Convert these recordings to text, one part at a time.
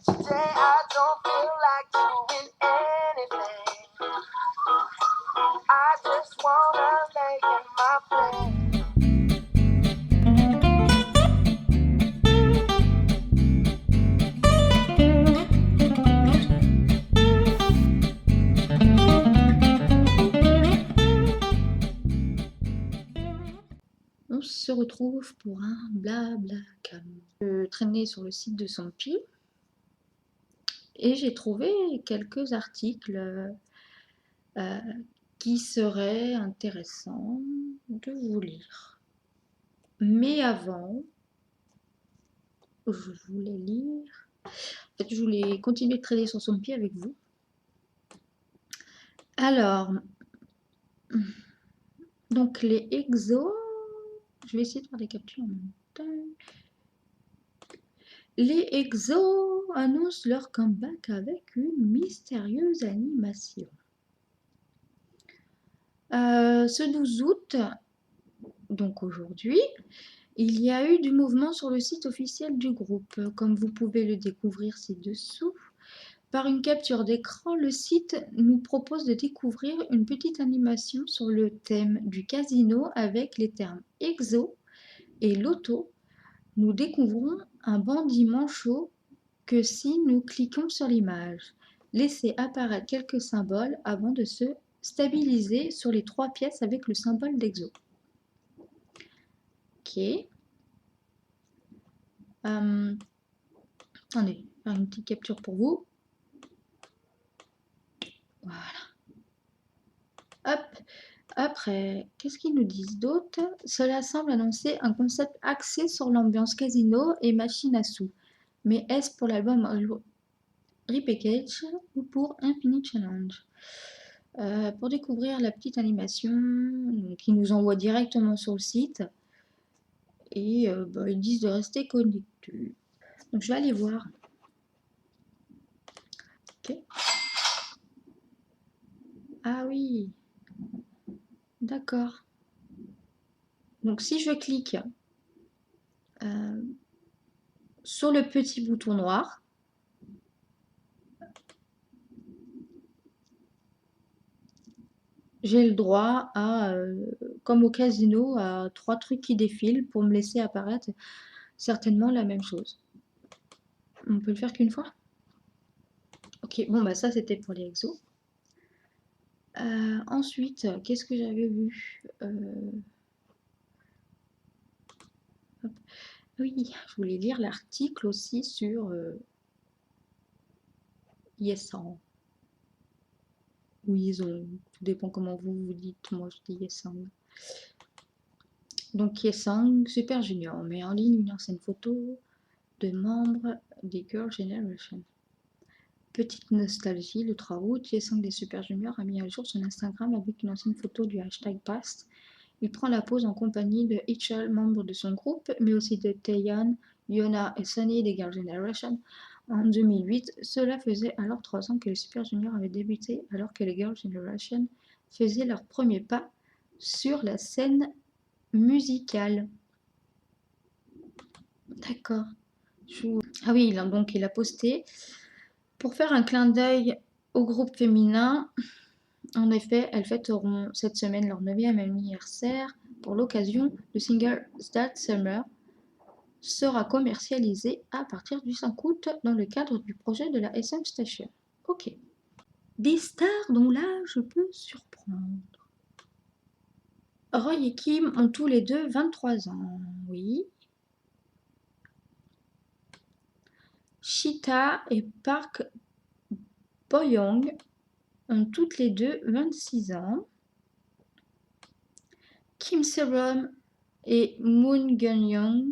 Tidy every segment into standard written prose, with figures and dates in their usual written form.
Today I don't feel like doing anything. I just wanna lay in my bed. On se retrouve pour un blabla cam. Je traînais sur le site de Sampi et j'ai trouvé quelques articles qui seraient intéressants de vous lire. Mais avant, je voulais lire. En fait, je voulais continuer de traîner sur Sampi avec vous. Alors, donc les exos, je vais essayer de faire des captures en même temps. Les exos annoncent leur comeback avec une mystérieuse animation. Ce 12 août, donc aujourd'hui, il y a eu du mouvement sur le site officiel du groupe. Comme vous pouvez le découvrir ci-dessous, par une capture d'écran, le site nous propose de découvrir une petite animation sur le thème du casino avec les termes exo et loto. Nous découvrons un bandit manchot que si nous cliquons sur l'image. Laissez apparaître quelques symboles avant de se stabiliser sur les 3 pièces avec le symbole d'exo. Ok. Attendez, faire une petite capture pour vous. Voilà. Hop. Après, qu'est-ce qu'ils nous disent d'autre? Cela semble annoncer un concept axé sur l'ambiance casino et machine à sous. Mais est-ce pour l'album Repackage ou pour Infinite Challenge? Pour découvrir la petite animation, donc ils nous envoient directement sur le site et ils disent de rester connectés. Donc je vais aller voir. Ok. Ah oui, d'accord. Donc si je clique sur le petit bouton noir, j'ai le droit à, comme au casino, à 3 trucs qui défilent pour me laisser apparaître certainement la même chose. On peut le faire qu'une fois? Ok, bon bah ça c'était pour les exos. Ensuite, qu'est-ce que j'avais vu? Oui, je voulais lire l'article aussi sur Yesang. Ou Yesong, tout dépend comment vous vous dites, moi je dis Yesang. Donc Yesang, Super Junior, met en ligne une ancienne photo de membres des Girl Generation. Petite nostalgie, le 3 août, Yesang des Super Junior a mis à jour son Instagram avec une ancienne photo du hashtag Past. Il prend la pose en compagnie de Ichal, membre de son groupe, mais aussi de Taeyeon, Yona et Sunny des Girl Generation. En 2008, cela faisait alors 3 ans que les Super Junior avaient débuté, alors que les Girl Generation faisaient leurs premiers pas sur la scène musicale. D'accord. Ah oui, donc il a posté pour faire un clin d'œil au groupe féminin. En effet, elles fêteront cette semaine leur 9e anniversaire. Pour l'occasion, le single That Summer sera commercialisé à partir du 5 août dans le cadre du projet de la SM Station. Ok. Des stars dont l'âge peut surprendre. Roy et Kim ont tous les deux 23 ans. Oui. Cheetah et Park Bo-young ont toutes les deux 26 ans. Kim Se-rum et Moon Geun-young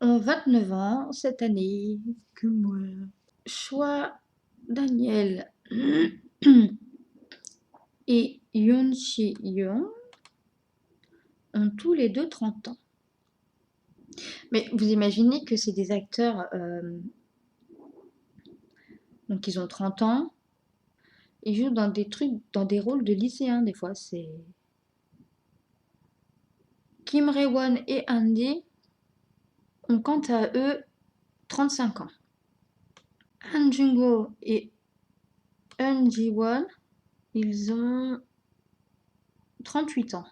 ont 29 ans cette année. Que moi. Choi Daniel et Yoon Si-young ont tous les deux 30 ans. Mais vous imaginez que c'est des acteurs, donc ils ont 30 ans, ils jouent dans des trucs, dans des rôles de lycéens des fois. C'est Kim Rae-won et Andy ont quant à eux 35 ans. Han Jung-ho et Eun Ji-won, ils ont 38 ans.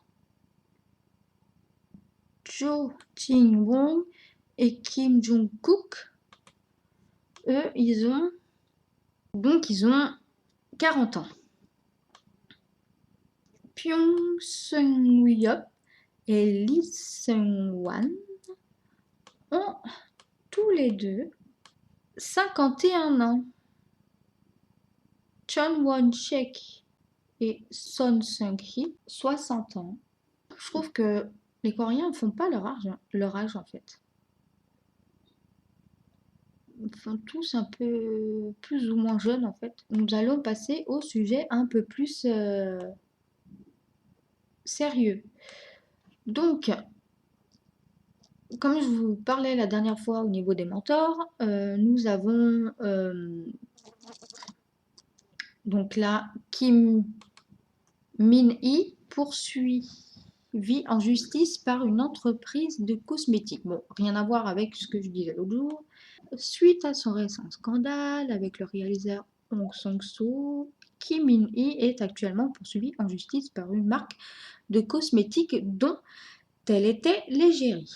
Jo Jin-won et Kim Jong-kook, eux, ils ont 40 ans. Pyong Seung-yup et Lee Seung-wan ont tous les deux 51 ans. Chon Won-shek et Son Seung-hee, 60 ans. Je trouve que les Coréens ne font pas leur âge en fait. Ils sont tous un peu plus ou moins jeunes en fait. Nous allons passer au sujet un peu plus sérieux. Donc, comme je vous parlais la dernière fois au niveau des mentors, nous avons donc là Kim Min-hee poursuivi en justice par une entreprise de cosmétiques. Bon, rien à voir avec ce que je disais l'autre jour. Suite à son récent scandale avec le réalisateur Hong Sang-soo, Kim Min-hee est actuellement poursuivi en justice par une marque de cosmétiques dont elle était l'égérie.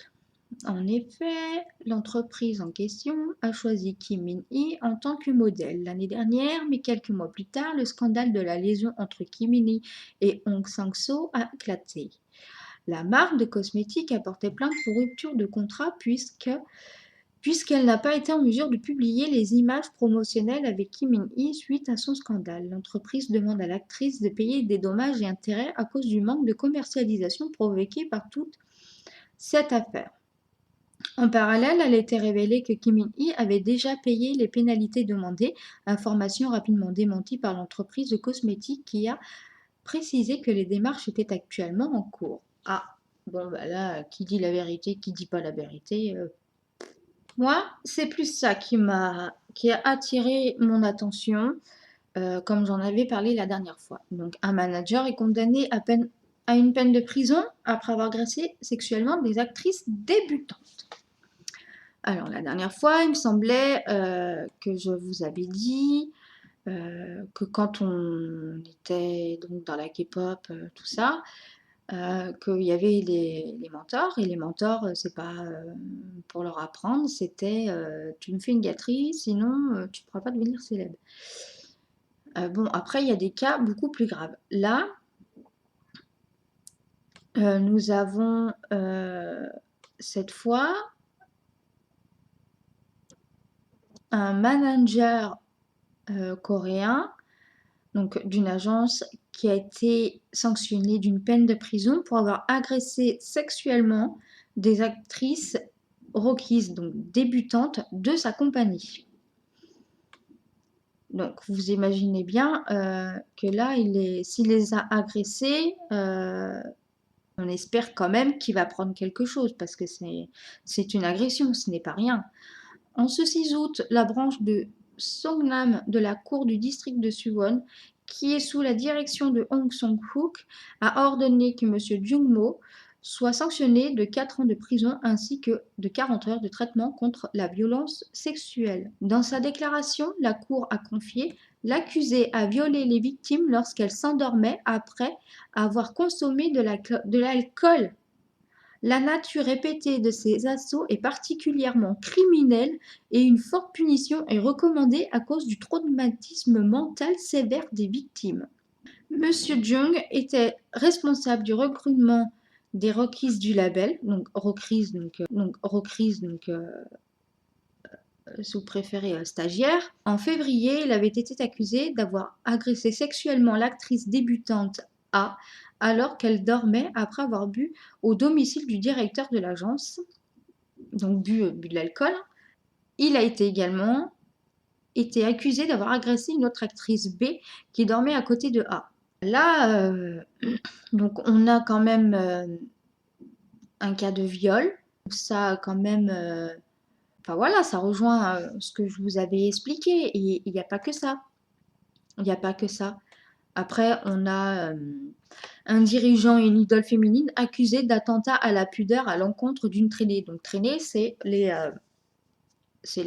En effet, l'entreprise en question a choisi Kim Min-hee en tant que modèle l'année dernière, mais quelques mois plus tard, le scandale de la liaison entre Kim Min-hee et Hong Sang-soo a éclaté. La marque de cosmétiques a porté plainte pour rupture de contrat puisqu'elle n'a pas été en mesure de publier les images promotionnelles avec Kim Min-hee suite à son scandale. L'entreprise demande à l'actrice de payer des dommages et intérêts à cause du manque de commercialisation provoqué par toute cette affaire. En parallèle, elle a été révélé que Kim Min-hee avait déjà payé les pénalités demandées, information rapidement démentie par l'entreprise de cosmétiques qui a précisé que les démarches étaient actuellement en cours. Ah, bon bah là, qui dit la vérité, qui dit pas la vérité. Moi, c'est plus ça qui a attiré mon attention, comme j'en avais parlé la dernière fois. Donc, un manager est condamné à une peine de prison après avoir agressé sexuellement des actrices débutantes. Alors, la dernière fois, il me semblait que je vous avais dit que quand on était donc dans la K-pop, tout ça, qu'il y avait les mentors, et les mentors, c'est pas pour leur apprendre, c'était tu me fais une gâterie, sinon tu ne pourras pas devenir célèbre. Bon, après, il y a des cas beaucoup plus graves. Là, nous avons cette fois un manager coréen, donc d'une agence qui a été sanctionné d'une peine de prison pour avoir agressé sexuellement des actrices rockies, donc débutantes de sa compagnie. Donc vous imaginez bien que là, s'il les a agressées, on espère quand même qu'il va prendre quelque chose parce que c'est une agression, ce n'est pas rien. En ce 6 août, la branche de Songnam de la cour du district de Suwon, qui est sous la direction de Hong Sang-hook, a ordonné que M. Jung-mo soit sanctionné de 4 ans de prison ainsi que de 40 heures de traitement contre la violence sexuelle. Dans sa déclaration, la cour a confié l'accusé a violé les victimes lorsqu'elles s'endormaient après avoir consommé de l'alcool. La nature répétée de ces assauts est particulièrement criminelle et une forte punition est recommandée à cause du traumatisme mental sévère des victimes. Monsieur Jung était responsable du recrutement des rockies du label, donc rockies, si vous préférez stagiaire. En février, il avait été accusé d'avoir agressé sexuellement l'actrice débutante A alors qu'elle dormait après avoir bu au domicile du directeur de l'agence, donc bu de l'alcool. Il a également été accusé d'avoir agressé une autre actrice B qui dormait à côté de A. Là, donc on a quand même un cas de viol. Ça quand même... Enfin voilà, ça rejoint ce que je vous avais expliqué. Et il n'y a pas que ça. Il n'y a pas que ça. Après, on a un dirigeant et une idole féminine accusés d'attentat à la pudeur à l'encontre d'une traînée. Donc, traînée, c'est les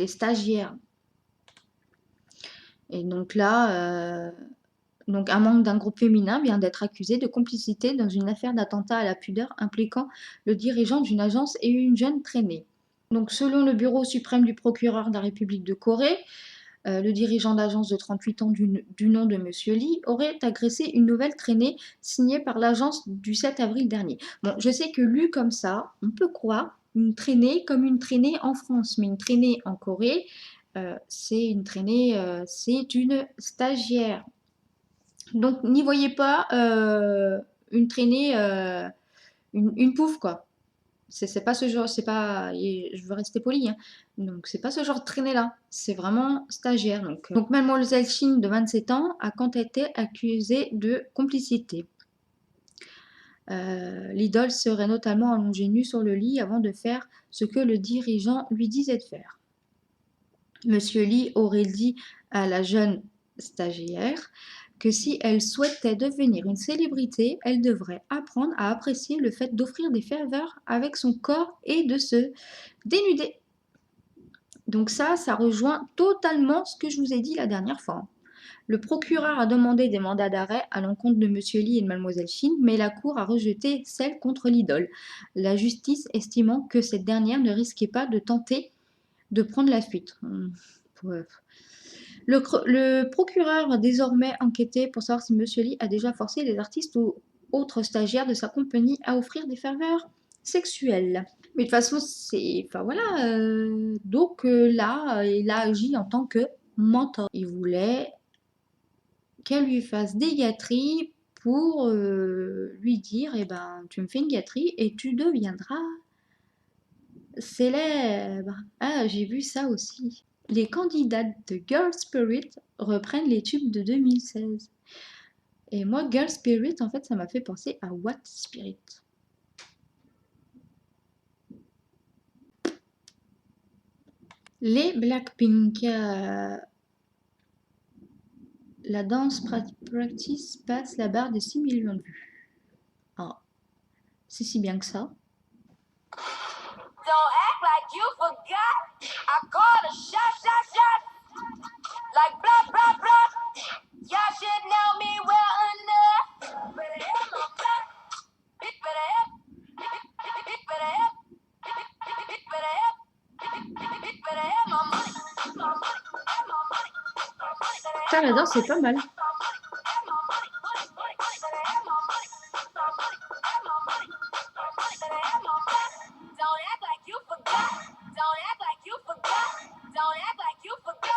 stagiaires. Et donc là, donc un membre d'un groupe féminin vient d'être accusé de complicité dans une affaire d'attentat à la pudeur impliquant le dirigeant d'une agence et une jeune traînée. Donc, selon le Bureau suprême du procureur de la République de Corée, le dirigeant d'agence de 38 ans du nom de Monsieur Lee aurait agressé une nouvelle traînée signée par l'agence du 7 avril dernier. Bon, je sais que lu comme ça, on peut croire une traînée comme une traînée en France, mais une traînée en Corée, c'est une traînée, c'est une stagiaire. Donc, n'y voyez pas une traînée, une pouffe, quoi. C'est pas ce genre, c'est pas, je veux rester poli, hein. Donc c'est pas ce genre de traînée-là, c'est vraiment stagiaire. Donc Mademoiselle Shin de 27 ans a quand même été accusée de complicité. L'idole serait notamment allongée nue sur le lit avant de faire ce que le dirigeant lui disait de faire. Monsieur Lee aurait dit à la jeune stagiaire que si elle souhaitait devenir une célébrité, elle devrait apprendre à apprécier le fait d'offrir des faveurs avec son corps et de se dénuder. Donc ça rejoint totalement ce que je vous ai dit la dernière fois. Le procureur a demandé des mandats d'arrêt à l'encontre de Monsieur Lee et de Mademoiselle Shin, mais la Cour a rejeté celle contre l'idole, la justice estimant que cette dernière ne risquait pas de tenter de prendre la fuite. Bref. Le procureur a désormais enquêté pour savoir si Monsieur Lee a déjà forcé les artistes ou autres stagiaires de sa compagnie à offrir des faveurs sexuelles. Mais de toute façon, c'est... Enfin voilà. Donc là, il a agi en tant que mentor. Il voulait qu'elle lui fasse des gâteries pour lui dire, eh ben, tu me fais une gâterie et tu deviendras célèbre. Ah, j'ai vu ça aussi. Les candidates de Girl Spirit reprennent les tubes de 2016. Et moi, Girl Spirit, en fait, ça m'a fait penser à What Spirit. Les Blackpink, la danse practice passe la barre des 6 millions de vues. Ah, c'est si bien que ça. Don't act like you forgot. I call a shot. Like blah, blah, blah. Y'all should know me well enough. Better hit my back. It better hit. It better hit. It better hit. It better hit my money. My money. My money. My money. Ça, la danse, c'est pas mal. Don't act like you forgot. Don't act like you forgot. Don't act like you forgot.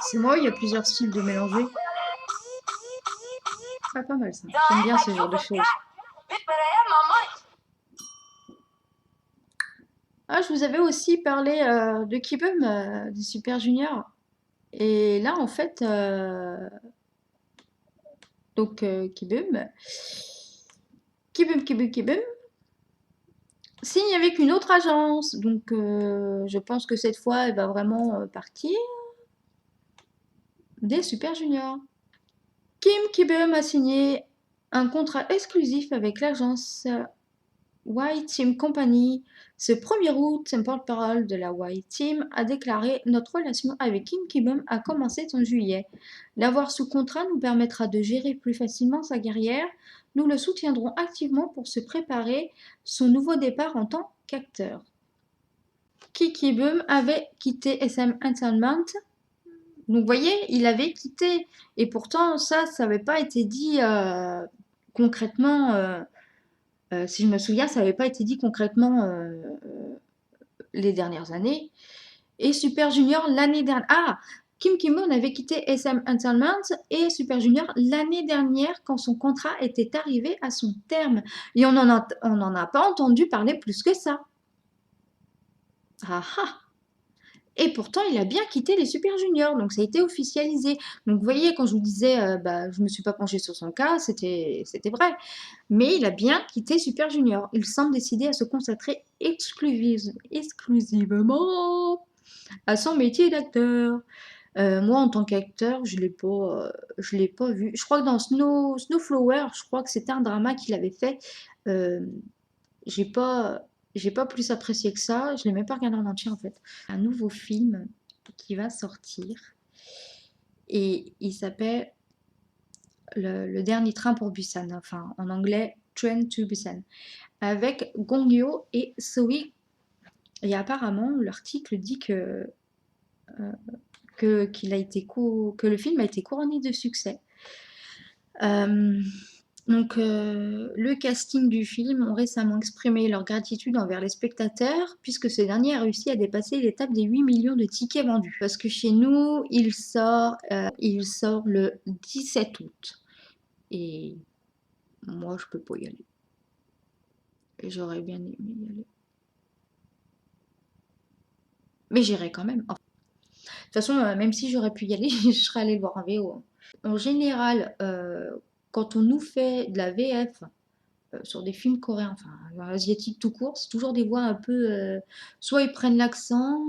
C'est moi, il y a plusieurs styles de mélanger. Ah, pas mal ça. J'aime bien ce genre de choses. Ah, je vous avais aussi parlé de Kibum, des Super Junior. Et là, en fait, donc Kibum signe avec une autre agence. Donc, je pense que cette fois, elle va vraiment partir des Super Junior. Kim Kibum a signé un contrat exclusif avec l'agence White Team Company. Ce 1er août, un porte-parole de la White Team a déclaré: notre relation avec Kim Kibum a commencé en juillet. L'avoir sous contrat nous permettra de gérer plus facilement sa carrière. Nous le soutiendrons activement pour se préparer son nouveau départ en tant qu'acteur. Kim Kibum avait quitté SM Entertainment. Donc, vous voyez, il avait quitté. Et pourtant, ça n'avait pas été dit concrètement. Si je me souviens, ça n'avait pas été dit concrètement les dernières années. Et Super Junior l'année dernière. Ah, Kim Ki-moon avait quitté SM Entertainment et Super Junior l'année dernière quand son contrat était arrivé à son terme. Et on n'en a pas entendu parler plus que ça. Ah ah! Et pourtant, il a bien quitté les Super Juniors, donc ça a été officialisé. Donc vous voyez, quand je vous disais, bah, je me suis pas penchée sur son cas, c'était vrai. Mais il a bien quitté Super Junior. Il semble décidé à se consacrer exclusivement à son métier d'acteur. Moi, en tant qu'acteur, je l'ai pas vu. Je crois que dans Snowflower, je crois que c'était un drama qu'il avait fait. Euh, j'ai pas, j'ai pas plus apprécié que ça. Je l'ai même pas regardé en entier en fait. Un nouveau film qui va sortir et il s'appelle le dernier train pour Busan. Enfin, en anglais, Train to Busan, avec Gong Yoo et Seo. Et apparemment, l'article dit euh, que le film a été couronné de succès. Euh, le casting du film ont récemment exprimé leur gratitude envers les spectateurs, puisque ce dernier a réussi à dépasser l'étape des 8 millions de tickets vendus. Parce que chez nous, il sort le 17 août. Et moi, je peux pas y aller. J'aurais bien aimé y aller. Mais j'irai quand même. Enfin, de toute façon, même si j'aurais pu y aller, je serais allée le voir en VO. En général, quand on nous fait de la VF sur des films coréens, enfin asiatiques tout court, c'est toujours des voix un peu, soit ils prennent l'accent,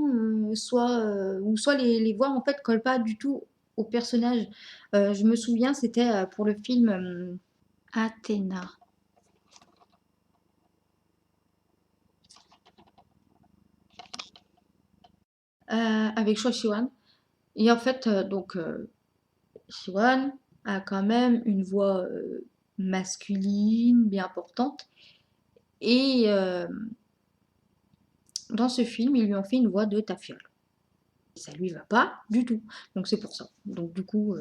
soit les voix en fait collent pas du tout au personnage. Je me souviens, c'était pour le film Athéna, avec Choi Siwon. Et en fait, Siwon a quand même une voix masculine, bien importante. Et dans ce film, ils lui ont fait une voix de tafiole. Ça lui va pas du tout. Donc c'est pour ça. Donc du coup,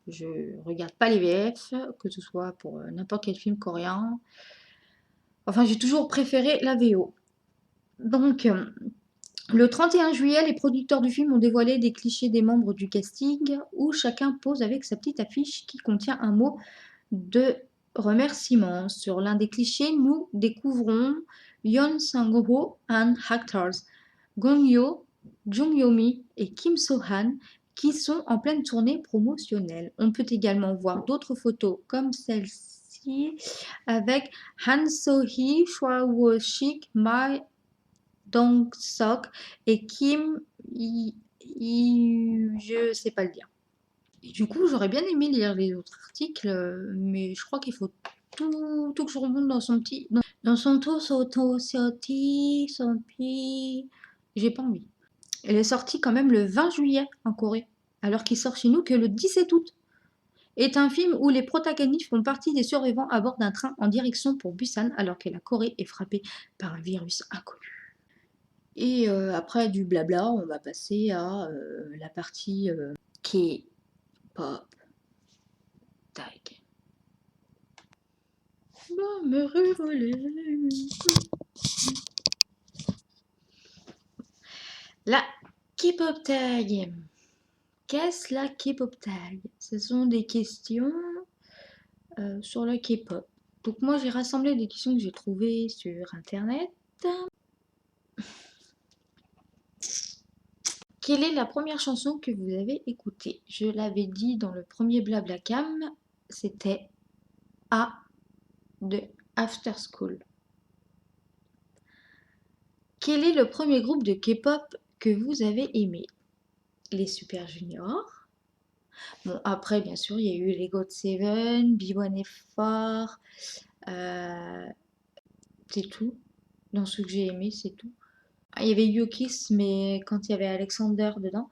je regarde pas les VF, que ce soit pour n'importe quel film coréen. Enfin, j'ai toujours préféré la VO. Donc, le 31 juillet, les producteurs du film ont dévoilé des clichés des membres du casting, où chacun pose avec sa petite affiche qui contient un mot de remerciement. Sur l'un des clichés, nous découvrons Yeon Sang-ho and actors Gong-yoo, Jung-yo-mi et Kim So-han qui sont en pleine tournée promotionnelle. On peut également voir d'autres photos comme celle-ci avec Han So-hee, Choi Wo-shik, Ma Dong-sok et Kim je sais pas le dire. Et du coup, j'aurais bien aimé lire les autres articles, mais je crois qu'il faut tout que je remonte dans son petit, dans son tout, son petit. J'ai pas envie. Elle est sortie quand même le 20 juillet en Corée, alors qu'il sort chez nous que le 17 août. Est un film où les protagonistes font partie des survivants à bord d'un train en direction pour Busan, alors que la Corée est frappée par un virus inconnu. Et après du blabla, on va passer à la partie K-pop tag. Me La K-pop tag. Qu'est-ce la K-pop tag? Ce sont des questions sur la K-pop. Donc moi j'ai rassemblé des questions que j'ai trouvées sur internet. Quelle est la première chanson que vous avez écoutée? Je l'avais dit dans le premier Blablacar, c'était A de After School. Quel est le premier groupe de K-pop que vous avez aimé? Les Super Juniors. Bon, après, bien sûr, il y a eu les GOT7, B1A4, c'est tout. Dans ceux que j'ai aimé, c'est tout. Ah, il y avait Yukis, mais quand il y avait Alexander dedans,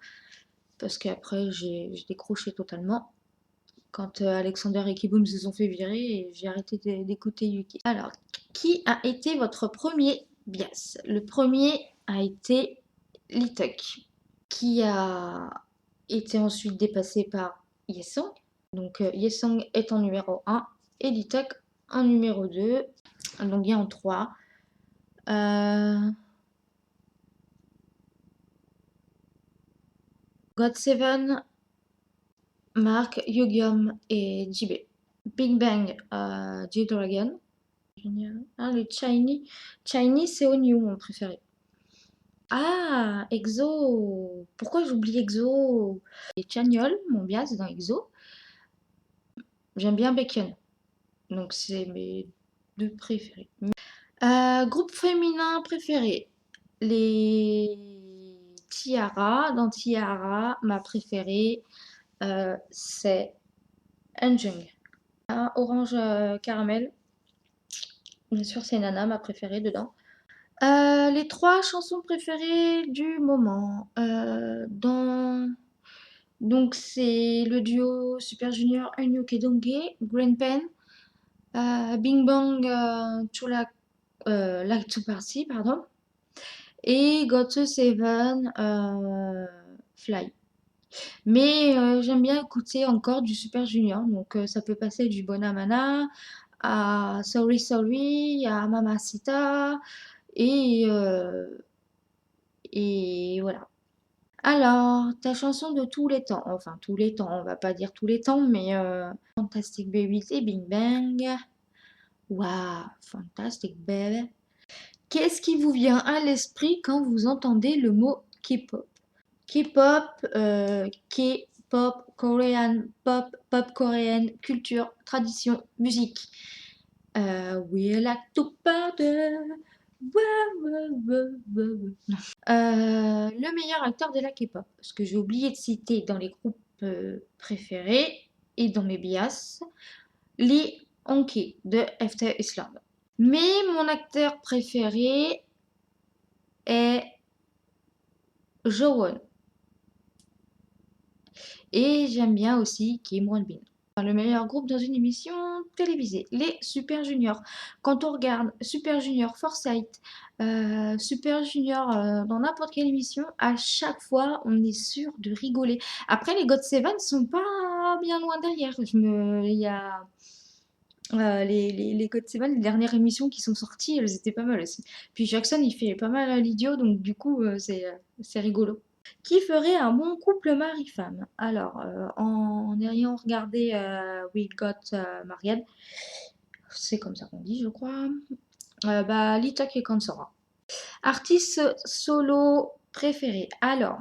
parce qu'après, j'ai décroché totalement. Quand Alexander et Kiboom se sont fait virer, et j'ai arrêté d'écouter Yuki. Alors, qui a été votre premier bias? Le premier a été Litek, qui a été ensuite dépassé par Yesong. Donc Yesong est en numéro 1 et Litek en numéro 2. Donc il y a en 3. GOT7, Mark, Yugyeom et JB. Big Bang, G-Dragon. Ah, les Chinese, c'est Onyu mon préféré. Ah, EXO. Pourquoi j'oublie EXO? Et Chagnol, mon bias dans EXO. J'aime bien Baekhyun. Donc c'est mes deux préférés. Groupe féminin préféré. Les Tiara. Dans Tiara, ma préférée, c'est Eunjung. Orange caramel. Bien sûr, c'est Nana, ma préférée dedans. Les trois chansons préférées du moment. Donc, c'est le duo Super Junior Eunhyuk et Donghae, Green Pen, Bing Bang Like to Party, pardon, et GOT7 Fly. Mais j'aime bien écouter encore du Super Junior, donc ça peut passer du Bonamana à Sorry Sorry, à Mamacita, et, euh, et voilà. Alors, ta chanson de tous les temps, enfin tous les temps, on va pas dire tous les temps, mais Fantastic Baby, c'est Bing Bang. Waouh, Fantastic Baby. Qu'est-ce qui vous vient à l'esprit quand vous entendez le mot K-pop? K-pop, K-pop, Korean pop, pop coréenne, culture, tradition, musique. We like to party. Le meilleur acteur de la K-pop, ce que j'ai oublié de citer dans les groupes préférés et dans mes bias, Lee Hong-ki de FT Island. Mais mon acteur préféré est Jo-won. Et j'aime bien aussi Kim Won-bin. Le meilleur groupe dans une émission télévisée, les Super Juniors. Quand on regarde Super Junior Forsyth, Super Junior dans n'importe quelle émission, à chaque fois, on est sûr de rigoler. Après, les GOT7 sont pas bien loin derrière. Il y a les GOT7, les dernières émissions qui sont sorties, elles étaient pas mal aussi. Puis Jackson, il fait pas mal à l'idiot, donc du coup, c'est rigolo. Qui ferait un bon couple mari-femme? Alors, en ayant regardé We Got Married, c'est comme ça qu'on dit, je crois, bah, Lita Kansora. Artiste solo préféré. Alors,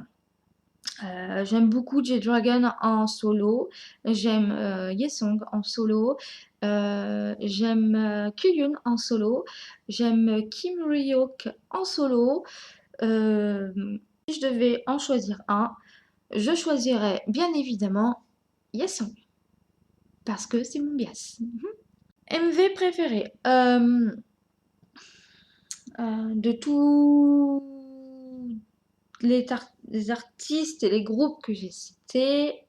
j'aime beaucoup J-Dragon en solo, j'aime Yesong en solo, j'aime Kyuhyun en solo, j'aime Kim Ryok en solo. Si je devais en choisir un, je choisirais bien évidemment Yesong, parce que c'est mon bias. MV préféré. De tous les artistes et les groupes que j'ai cités,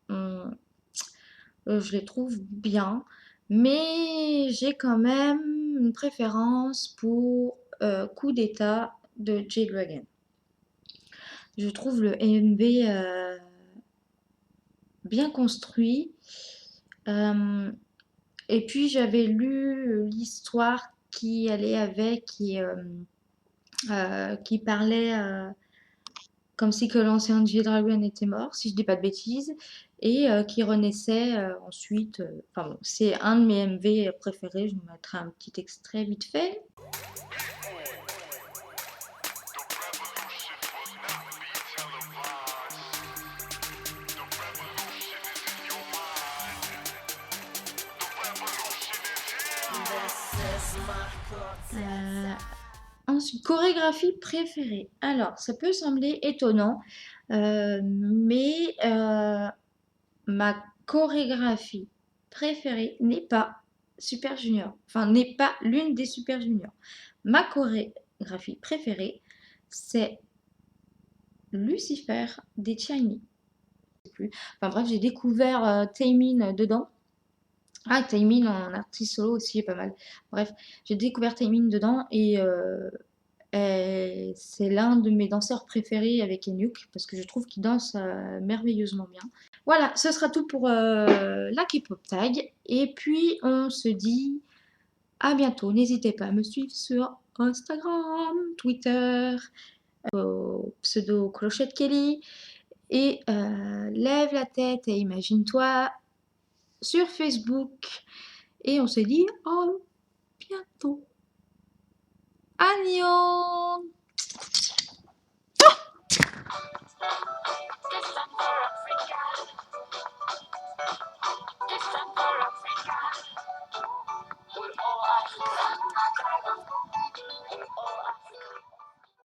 je les trouve bien, mais j'ai quand même une préférence pour Coup d'État de J-Dragon. Je trouve le MV bien construit. Et puis j'avais lu l'histoire qui allait avec, qui parlait comme si que l'ancien J-Dragon était mort, si je dis pas de bêtises, et qui renaissait ensuite. Enfin bon, c'est un de mes MV préférés. Je vous mettrai un petit extrait vite fait. Ensuite, chorégraphie préférée. Alors, ça peut sembler étonnant, mais ma chorégraphie préférée n'est pas Super Junior. Enfin, n'est pas l'une des Super Juniors. Ma chorégraphie préférée, c'est Lucifer des Shiny. Enfin bref, j'ai découvert Taemin dedans. Ah, Taemin en artiste solo aussi est pas mal. Bref, j'ai découvert Taemin dedans et c'est l'un de mes danseurs préférés avec Eunhyuk parce que je trouve qu'il danse merveilleusement bien. Voilà, ce sera tout pour la K-pop tag. Et puis on se dit à bientôt. N'hésitez pas à me suivre sur Instagram, Twitter, au pseudo Clochette Kelly. Et lève la tête et imagine-toi sur Facebook. Et on se dit à bientôt. Annyeong!